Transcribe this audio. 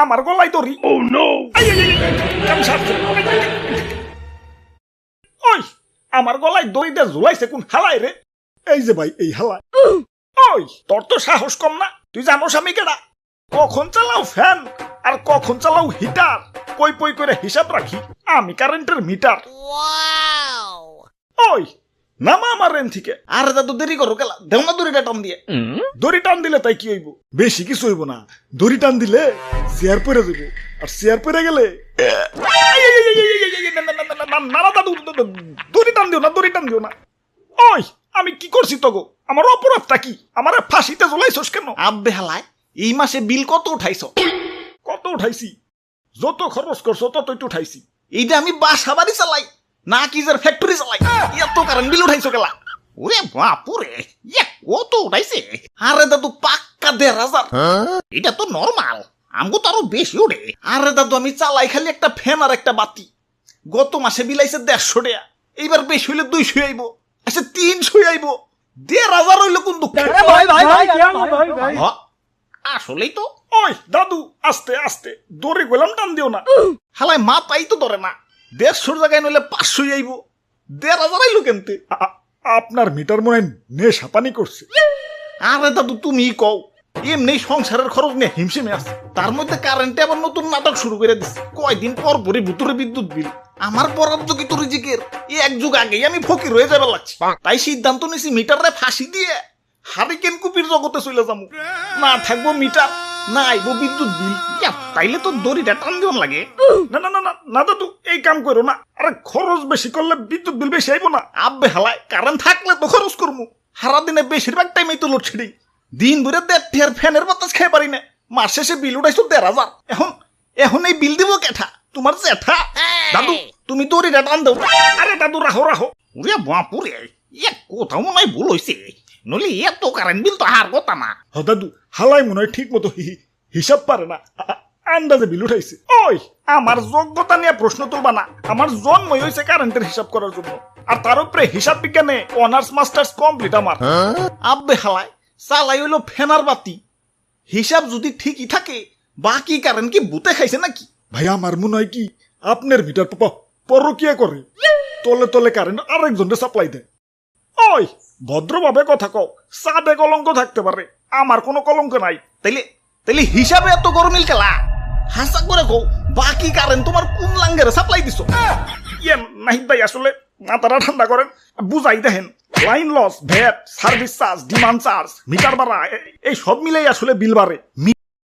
আমার গলায় দড়ি। ওই আমার গলায় দড়ি দিয়ে ঝুলাইছে কোন হালাই রে? এই যে ভাই এই হালাই। ওই তোর তো সাহস কম না, তুই জানোস আমি কেডা? কখন চালাও ফ্যান আর কখন চালাও হিটার, কই পই করে হিসাব রাখি আমি কারেন্টের মিটার। ওই নামা আমার রেন থেকে। আরে দাদু দেরি করো কেলা, দেও না দড়িটা টান দিয়ে। দড়ি টান দিলে তাই কি হইব? বেশি কিছু হইব না, দড়ি টান দিলে চেয়ার পরে যাব, আর চেয়ার পরে গেলে না দাদু, দড়ি টান দিও না, দড়ি টান দিও না। ওই আমি কি করছি তগো? আমার অপরাধটা কি? আমার ফাঁসিতে ঝুলাইছস কেন? আব্বে হালায়, এই মাসে বিল কত উঠাইছ? কত উঠাইছি? যত খরচ করছো তত একটু উঠাইছি। এইটা আমি বাসা বাড়ি চালাই না কি যার ফ্যাক্টরি চালাই, এত কারেন্ট বিল উঠাইছো কেলা? ওরে বাপুরে, কত উঠাইছে? আরে দাদু পাক্কা ১,৫০০। এটা তো নরমাল, আমগো তো আরো বেশি উঠে। আরে দাদু আমি চালাই খালি একটা ফ্যান আর একটা বাতি, গত মাসে বিল আইছে ১৫০ টাকা, এইবার বেশি হইলে ২০০ আইব, আচ্ছা ৩০০ আইব, ১,৫০০ হইলে কোন দুঃখ? আসলেই তো। ওই দাদু আস্তে আস্তে, দড়ি গেলাম টান দিও না। হালায় মা তাই তো ধরে না, ১৫০ জায়গায় নইলে ৫০০ আইব, ১,৫০০ আইলো কেমতে? আপনার মিটার মনে হয় নেশা পানি করছে। আরে দাদু তুমি কও, এমনি সংসারের খরচ নিয়ে হিমশিমে আছে, তার মধ্যে কারেন্টে আবার নতুন নাটক শুরু করে দিচ্ছে, কয়দিন পর পরই ভুতুরে বিদ্যুৎ বিল। আমার বরাদ্দ কি তোর রিজিকের? এক যুগ আগেই আমি ফকির হয়ে যাবে লাগছি, তাই সিদ্ধান্ত নিছি মিটারে ফাঁসি দিয়ে হারিকেন কুপির জগতে চলে যাবো। না থাকবো মিটার, না আইবো বিদ্যুৎ বিল। তাইলে তো দড়িটা টান দিও লাগে। না না না না না দাদু, এই কাম করো না। আরে খরচ বেশি করলে বিদ্যুৎ বিল বেশি আইবো না? আব্বে হালায়, কারেন্ট থাকলে তো খরচ করবো। সারা দিনে বেশিরভাগ টাইমে তো লোডশেডিং, দিন ভরে ১.৫ ফ্যানের বাতাস খেয়ে পারি না, মাস শেষে বিল উঠাইছো ১,৫০০। এখন এই বিল দিব কেঠা? তোমার জ্যাঠা। দাদু তুমি দড়িটা টান দাও। আরে দাদু রাহো রাহো। ওরে বাপুরে, কোথাও মনে হয় ভুল হয়েছে, নইলে এত কারেন্ট বিল তো হার কথা না। হ দাদু, হালাই মনে হয় ঠিক মতো হিসাব পারে না, আন্দাজে বিল উঠাইছে। ওই আমার যোগ্যতা নিয়ে প্রশ্ন তুলবা না, আমার জন্মই হয়েছে কারেন্টের হিসাব করার জন্য, আর তার উপরে হিসাব বিজ্ঞানে অনার্স মাস্টার্স কমপ্লিট আমার। আব্বে হালায়, চালাই হইলো ফেনার বাতি, হিসাব যদি ঠিকই থাকে বাকি কারেন্ট কি বুতে খাইছে নাকি? ভাই আমার মনে হয় কি আপনার মিটার পরকিয়া করে, তলে তলে কারেন্ট আরেকজনকে সাপ্লাই দেয়। ওই ভদ্রভাবে কথা কও, চাঁদে কলঙ্ক থাকতে পারে, আমার কোনো কলঙ্ক নাই। তাইলে হিসাবে এত গরমিল কেলা? হাসা করে কও, বাকি কারেন্ট তোমার কোন লাঙ্গেরে সাপ্লাই দিছো? নাহিদ ভাই আসলে মাথাটা ঠান্ডা করেন, বুঝাই দেখেন। Line loss, VAT, service charge, demand charge, meter ভাড়া, এই সব মিলেই আসলে বিল বাড়ে।